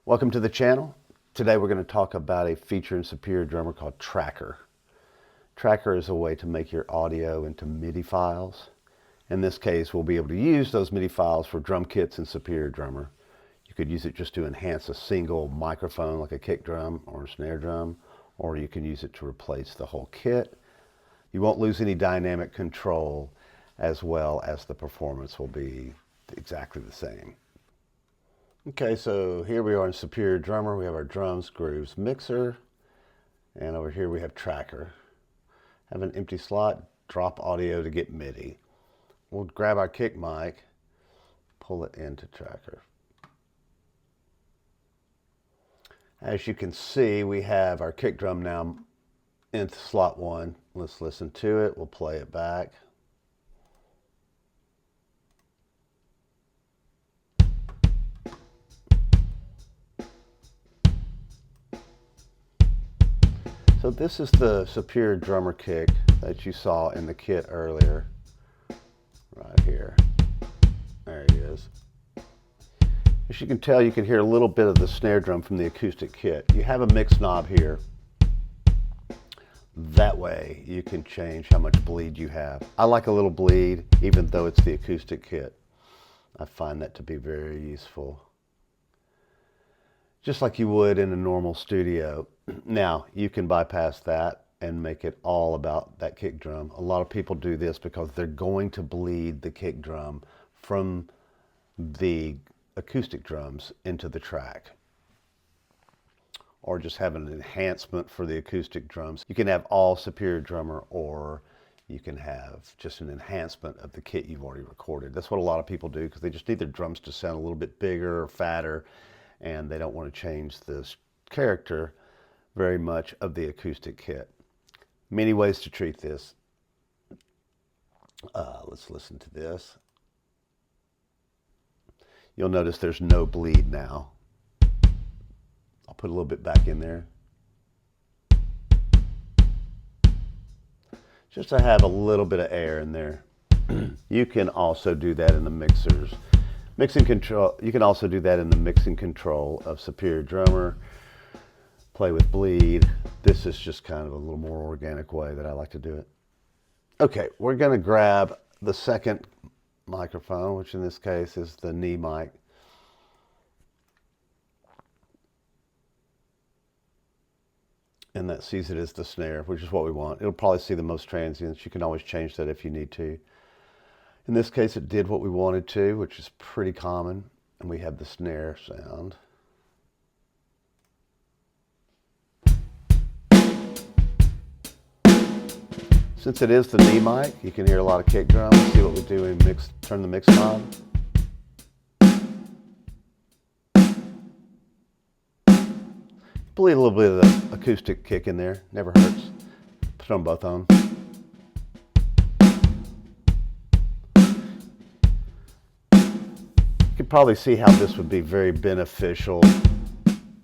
Welcome to the channel. Today we're going to talk about a feature in Superior Drummer called Tracker. Tracker is a way to make your audio into MIDI files. In this case, we'll be able to use those MIDI files for drum kits in Superior Drummer. You could use it just to enhance a single microphone like a kick drum or a snare drum, or you can use it to replace the whole kit. You won't lose any dynamic control, as well as the performance will be exactly the same. Okay, so here we are in Superior Drummer. We have our drums, grooves, mixer, and over here we have Tracker. Have an empty slot, drop audio to get MIDI. We'll grab our kick mic, pull it into Tracker. As you can see, we have our kick drum now into slot 1. Let's listen to it. We'll play it back. So this is the Superior Drummer kick that you saw in the kit earlier. Right here. There he is. As you can tell, you can hear a little bit of the snare drum from the acoustic kit. You have a mix knob here. That way you can change how much bleed you have. I like a little bleed, even though it's the acoustic kit. I find that to be very useful. Just like you would in a normal studio. Now, you can bypass that and make it all about that kick drum. A lot of people do this because they're going to bleed the kick drum from the acoustic drums into the track. Or just have an enhancement for the acoustic drums. You can have all Superior Drummer, or you can have just an enhancement of the kit you've already recorded. That's what a lot of people do because they just need their drums to sound a little bit bigger or fatter, and they don't want to change this character very much of the acoustic kit. Many ways to treat this. Let's listen to this. You'll notice there's no bleed now. I'll put a little bit back in there. Just to have a little bit of air in there. You can also do that in the mixers. Mixing control, you can also do that in the mixing control of Superior Drummer. Play with bleed. This is just kind of a little more organic way that I like to do it. Okay, we're going to grab the second microphone, which in this case is the knee mic. And that sees it as the snare, which is what we want. It'll probably see the most transients. You can always change that if you need to. In this case, it did what we wanted to, which is pretty common. And we have the snare sound. Since it is the knee mic, you can hear a lot of kick drum. Let's see what we do when turn the mix knob. Bleed a little bit of the acoustic kick in there. Never hurts. Put them both on. You can probably see how this would be very beneficial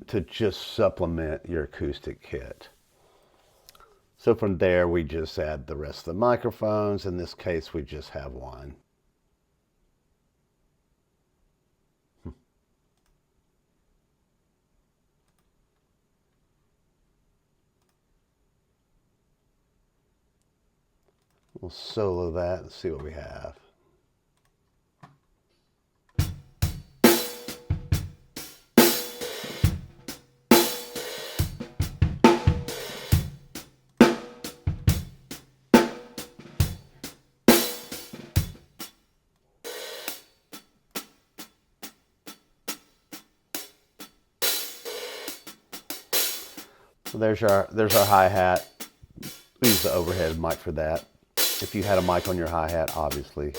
to just supplement your acoustic kit. So from there, we just add the rest of the microphones. In this case, we just have one. We'll solo that and see what we have. So there's our hi-hat. We use the overhead mic for that. If you had a mic on your hi-hat, obviously,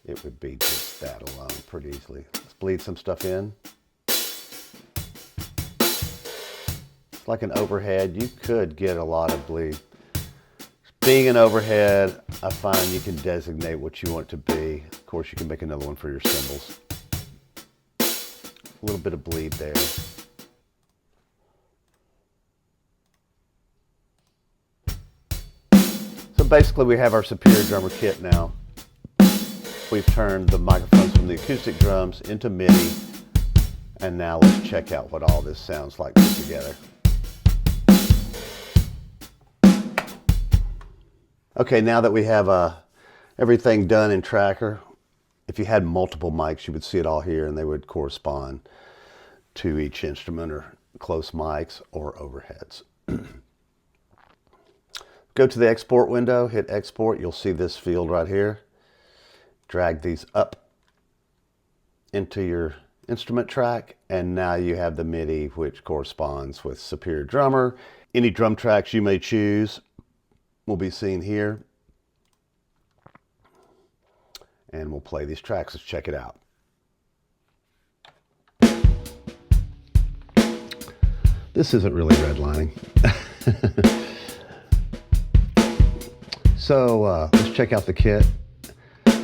it would be just that alone pretty easily. Let's bleed some stuff in. It's like an overhead. You could get a lot of bleed. Being an overhead, I find you can designate what you want it to be. Of course, you can make another one for your cymbals. A little bit of bleed there. Basically, we have our Superior Drummer kit now. We've turned the microphones from the acoustic drums into MIDI, And now let's check out what all this sounds like put together. Okay, now that we have everything done in Tracker, if you had multiple mics, you would see it all here and they would correspond to each instrument or close mics or overheads. Go to the export window, hit export, you'll see this field right here. Drag these up into your instrument track, and now you have the MIDI which corresponds with Superior Drummer. Any drum tracks you may choose will be seen here. And we'll play these tracks. Let's check it out. This isn't really redlining. So let's check out the kit.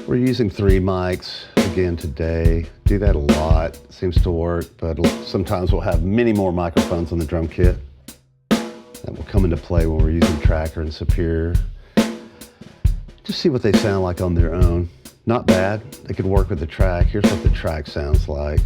We're using 3 mics again today. Do that a lot. Seems to work, but sometimes we'll have many more microphones on the drum kit. That will come into play when we're using Tracker and Superior. Just see what they sound like on their own. Not bad. They could work with the track. Here's what the track sounds like.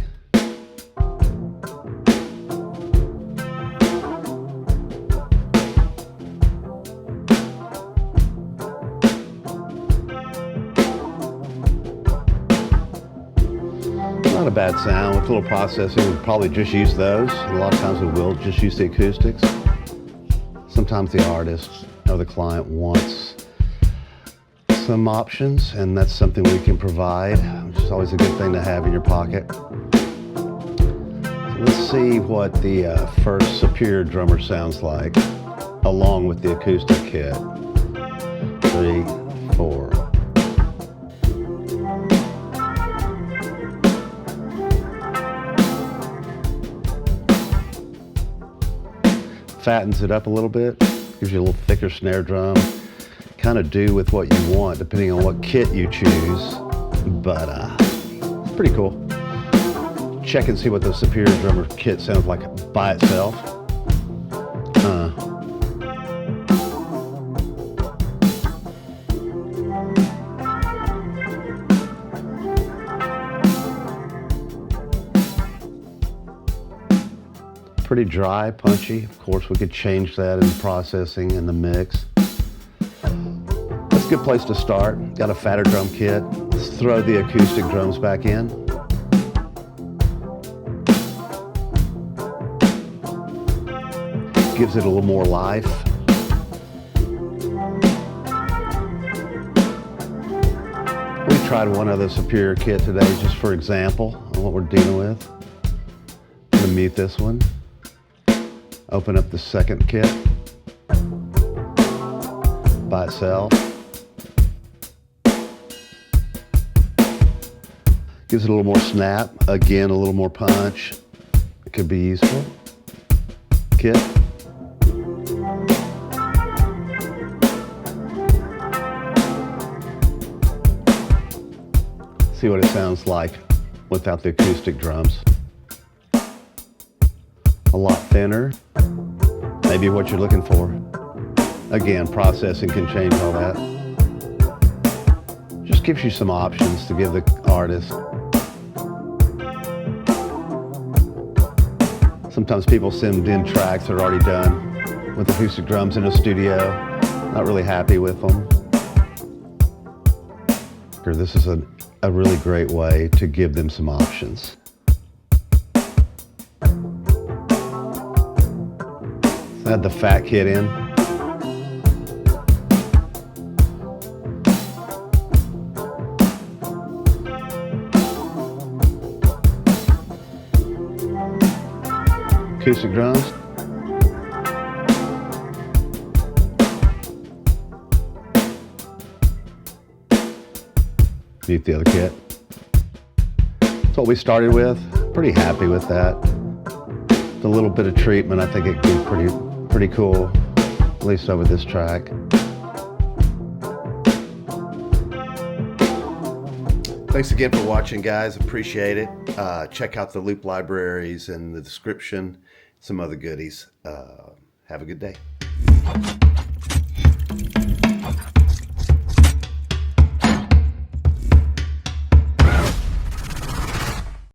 Not a bad sound. With a little processing, we'll probably just use those. And a lot of times we will just use the acoustics. Sometimes the artist or the client wants some options, and that's something we can provide, which is always a good thing to have in your pocket. So let's see what the first Superior Drummer sounds like along with the acoustic kit. 3, 4. Fattens it up a little bit, gives you a little thicker snare drum. Kind of do with what you want depending on what kit you choose, but it's pretty cool. Check and see what the Superior Drummer kit sounds like by itself. Pretty dry, punchy. Of course, we could change that in the processing and the mix. That's a good place to start. Got a fatter drum kit. Let's throw the acoustic drums back in. Gives it a little more life. We tried one other Superior kit today just for example on what we're dealing with. I'm gonna mute this one. Open up the second kit by itself. Gives it a little more snap. Again, a little more punch. It could be useful. Kit. See what it sounds like without the acoustic drums. A lot thinner, maybe what you're looking for. Again, processing can change all that. Just gives you some options to give the artist. Sometimes people send in tracks that are already done with acoustic drums in a studio, not really happy with them. This is a really great way to give them some options. Add the fat kit in. Acoustic drums. Mute the other kit. That's what we started with. Pretty happy with that. With a little bit of treatment, I think it could be pretty cool, at least over this track. Thanks again for watching, guys. Appreciate it. Check out the loop libraries in the description, some other goodies. Have a good day.